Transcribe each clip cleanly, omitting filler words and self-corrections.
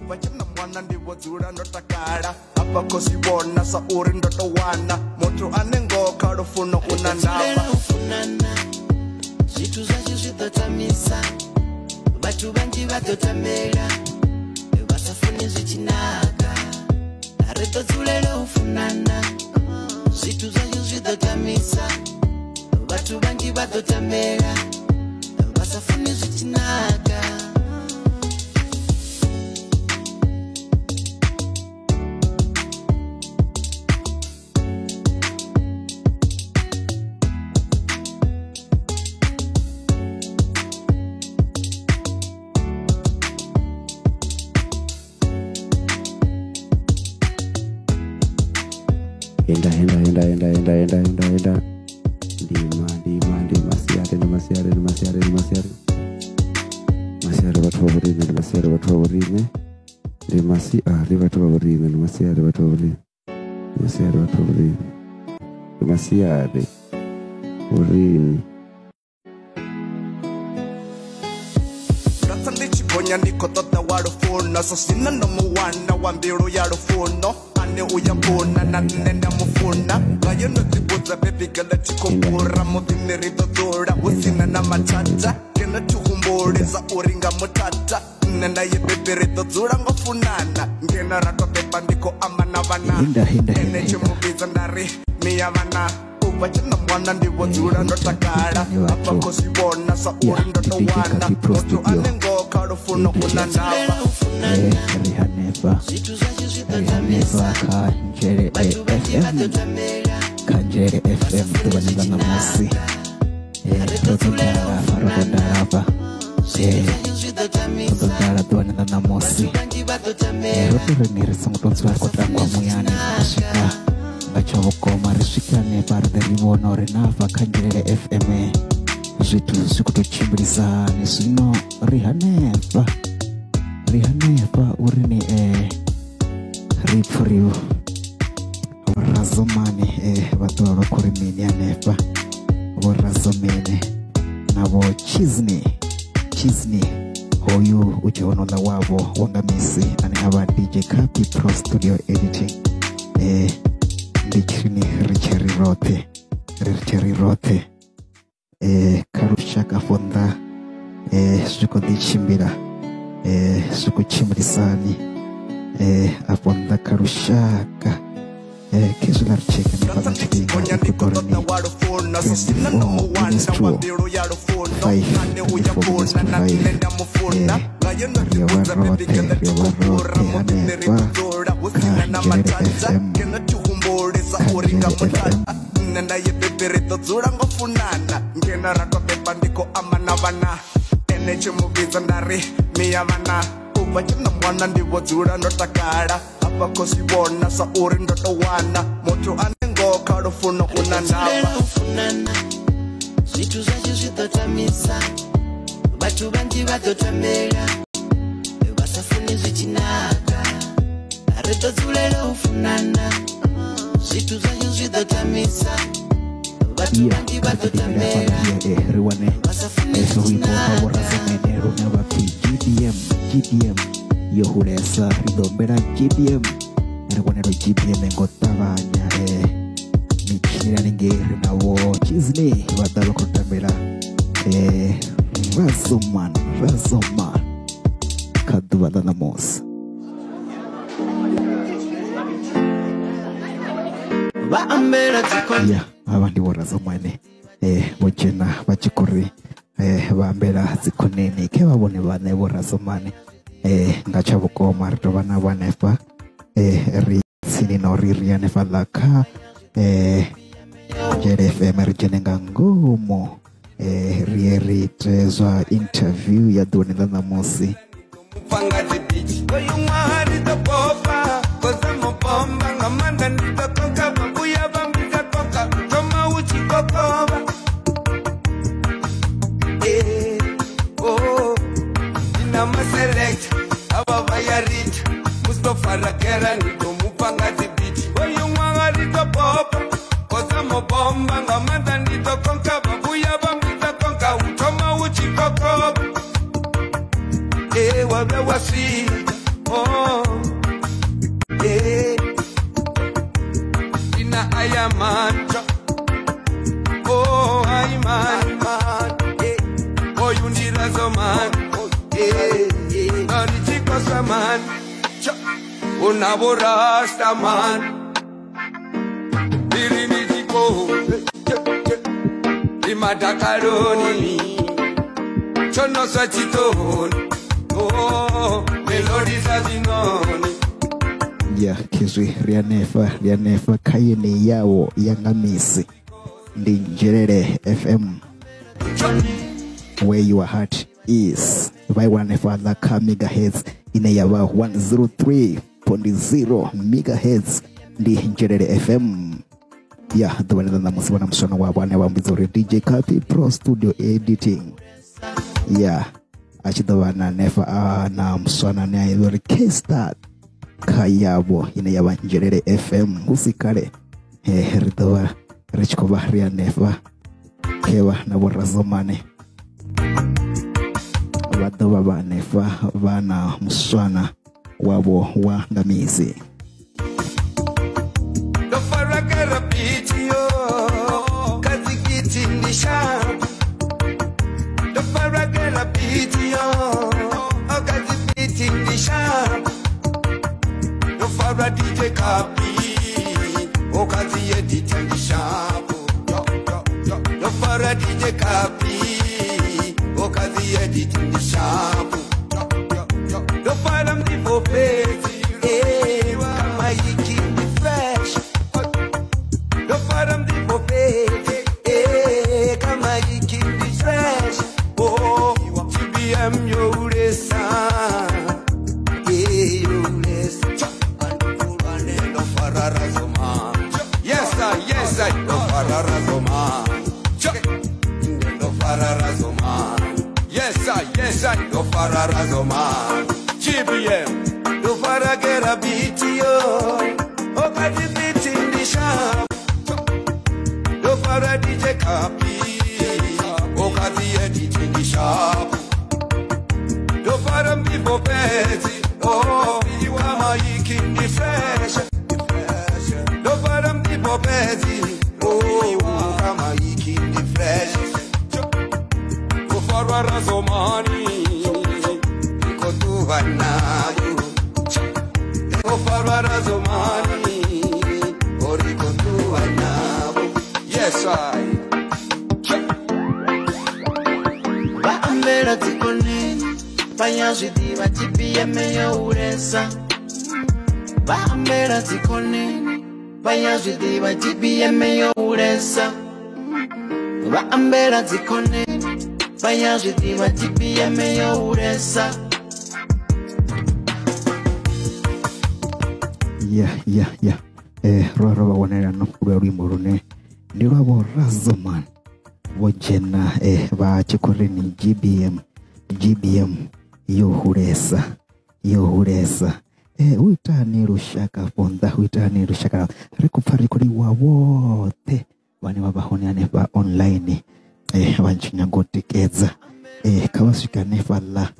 Ubachana mwana ndiwo zura notakara Apa kosi wona sa uri ndoto wana Moto anengo karufuno unanama Zitu zaji zidotamisa Batu banji badotamela Basafuni zichinaga Areto zulelo ufunana Zitu zaji zidotamisa Batu banji badotamela Basafuni zichinaga Enda Ndima Masiare watu waburime Rimasi watu waburime Masiare watu waburime Masiare urine Ratsandichi bonya niko tota warufuna So sina no muwana wambiru ya rufuno Ane uyabuna na nenda mufuna Gayo no tibuza baby gala chiko pura Mudine rito dura Usina na machacha Kena chukumburi za uringa mutata Nenda ye baby rito dura ngofunana Ngena rato pepa ndiko amana vana Ene chumubiza ndari miyamana Ubachana mwana ndiwo zura notakara Apa kosi wona sa uri ndoto wana Moto anengo karufuno unanama Rihaneva Kanjere FM tubaniza na mosi Rotondarava Rotondara tubaniza na mosi Rotorenire songutonsi warikotangwa muyani Ashika Ngachabukoma rishikane barde ribono renava Kanjere FM Zitu zikutochimbiriza Nisino Rihaneva urini Ripuriu Warazomani Watu wakuri mini anefa Warazomene Nabo Chizni Hoyu ujihonola wabo Wangamisi Nani haba DJ Kapi Pro Studio Editing Ndikirini Richeri Rote Karushaka Fonda Suko Dichimbira Suko Chimrisani Aponda Karushaka Kisular Cheka Nifada Chikinga Ikukoroni 24 Nenda ye beberito zura ngofunana Ngena rato pepa ndiko amana vana Eneche mubiza ndari miyamana Ubachana mwana ndiwo zura notakara Apa kosi wona sa uri ndoto wana Moto anengo karufuno unanama Zitu zaji zidotamisa Batu banji badotamela Basafuni zichinaga Areto zulelo ufunana Zitu zaji zidotamisa Batu banji badotamela Basafuni zichinaga GDM Yohuresa Ridombera GDM Erwanero GDM Ngotabanya Mikira Ningeri na wo Chizni Wadalo Kotamela Razoman Kaduwa na Mos Baambera zikoni Ya, abandi warazomane Mujena bachikuri Baambera zikoneni Kewa bone bane warazomane Ngachabukoma Ritobana wanefa Sini nori rianefa laka JFM Rijenenga ngumo Rieri trezwa interview ya Duanila Mosi Mupanga zibichi Koyumahari to popa Koza mopomba Ngamanda nito konka Babuya bambika konka Toma uchi kokoba Inama select Ababaya rich Mustafa Rakera Nito mupanga zibichi Koyumahari to popa Koza mopomba Ngamanda nito konka Babuya bambika konka Utoma uchi kokoba Wabe wasi Oh, yeah. Ina ayaman. Oh, I man, yeah. Oh, you need a man. Yeah. Oh, the chicos a man. Una borrasta man. Irini chico. Imadakaroni. Chono swachitoni. Oh, melodies are zinoni. Ya kizwi rianefa kayini yawo yangamisi ndi Njerere FM, where your heart is. By one father megahertz ine yaba 103.0 megahertz ndi Njerere FM. Ya dwala na musibana msona wa bwana wa mbizori DJ Kapi Pro Studio Editing. Ya achidwana nefa na msona na yori K-Star kayabo ine yaba Njerere FM usikale herdowa rechko bahria nefa kewa na borazomane wadoba ba nefa bana mswana wabo wa ngamizi. Do faragara pitio kazikiti ndisha. Do faragara pitio kazikiti ndisha. Do fara DJ Kapi okazi edit ndisha. Do fara DJ Kapi okazi edit ndisha. Do fara mdivo pezi kama yiki fresh. Do fara mdivo pezi kama yiki fresh. Oh, TBM yo uresa. Uresa. Do fara razoma. Yes I do fara razoma. Do fara razoma. Yes I do fara razoma. GBM do fara get a beat yo. Oh, got the beat in the shop. Do fara DJ Kapi. Oh, got the edit in the shop. Do fara people busy. Oh, you are my king the fresh. Do fara people busy. Oh, you are my king the fresh. Do fara razomani. Wanabu Oparara Zomani Orikotu Wanabu. Yes I Ba ambera tikone Panyazidi wa TBM yo uresa. Ba ambera tikone Panyazidi wa TBM yo uresa. Ba ambera tikone Panyazidi wa TBM yo uresa. Yeah. Roro wanera no kuri morone ni wabo Razoman wojena ba chikoreni GBM yo huresa uitani rushaka fonda uitani rushaka rekupari kuri wawote bane babahoniane ba online abanchinya gotikeza kawasika nefalla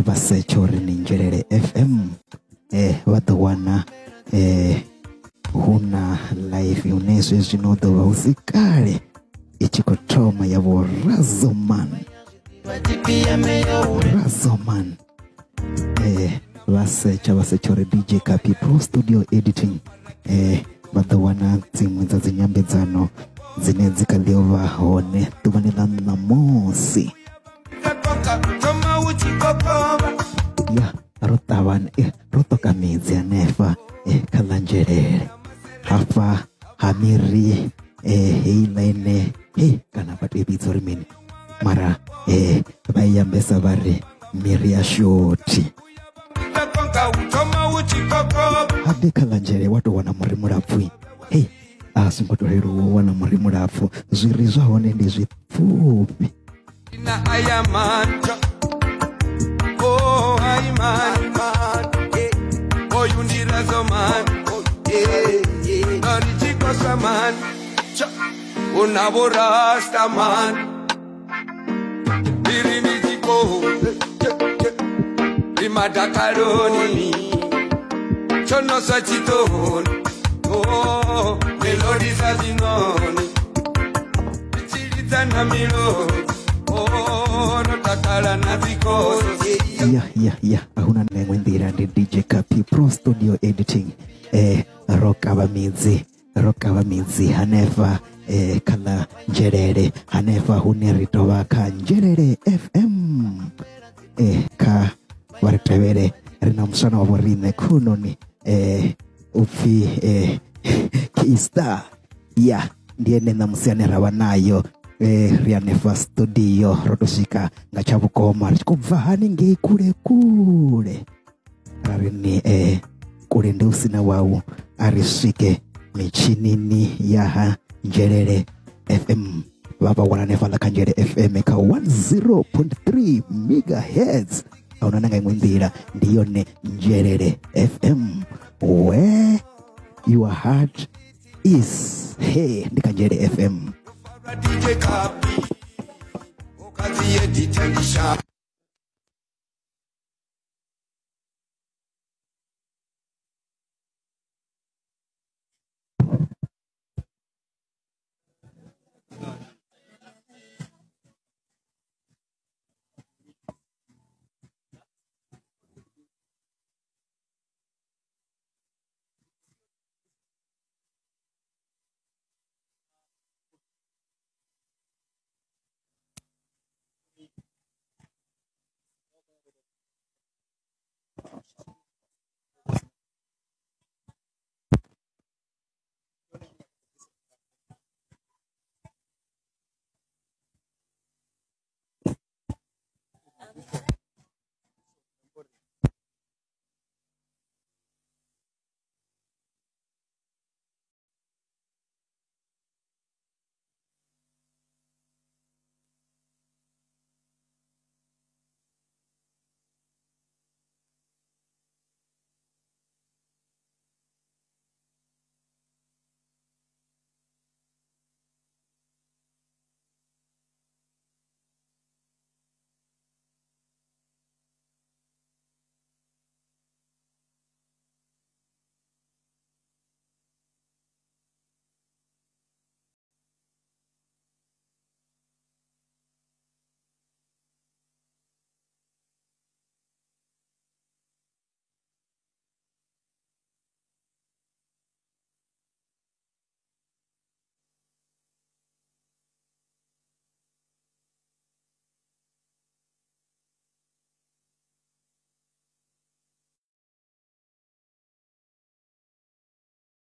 basechoreni Njerere FM watawana huna live uneso ezinodo usikale ichikotoma yabo Razoman basechore DJ Kapi Pro Studio Editing watawana timu za zinyambezano zinezika liova hone tubanila na mosi ya rotawan rotoka mizi ya nefa kalanjerere hapa hamiri ilaine kana patu ebizori mini mara bayambesa bari miria shoti habe kalanjere watu wana murimurafu asingotorero wana murimurafu zwirizo hone ndi zwifupi na ayamanja. Oh, I man. Oh, you need a man. Yeah. Oh, the chicos a man. Una borrasta man. Irini chico. rimadakaroni chono sachitoni oh melodi zazinoni chilitana milodi oh notakala nazikoso yeah ahuna ngwendira ndi DJ Kapi Pro Studio Editing rock abamizi hanefa kala njerere hanefa huneritoba ka njerere FM ka waritebere rina musana waborine kunoni ufi kista ya ndiye nena musiane rabanayo rianefa studio rodoshika ngachabukoma chikubvahani ngei kule rarini kule ndusina wawu arishike michinini yaha njerere FM baba wananefa la kanjere FM ka 10.3 megahertz aunananga ngwindira ndiyone njerere FM where your heart is ndikanjere FM DJ Kapi okazi editandisha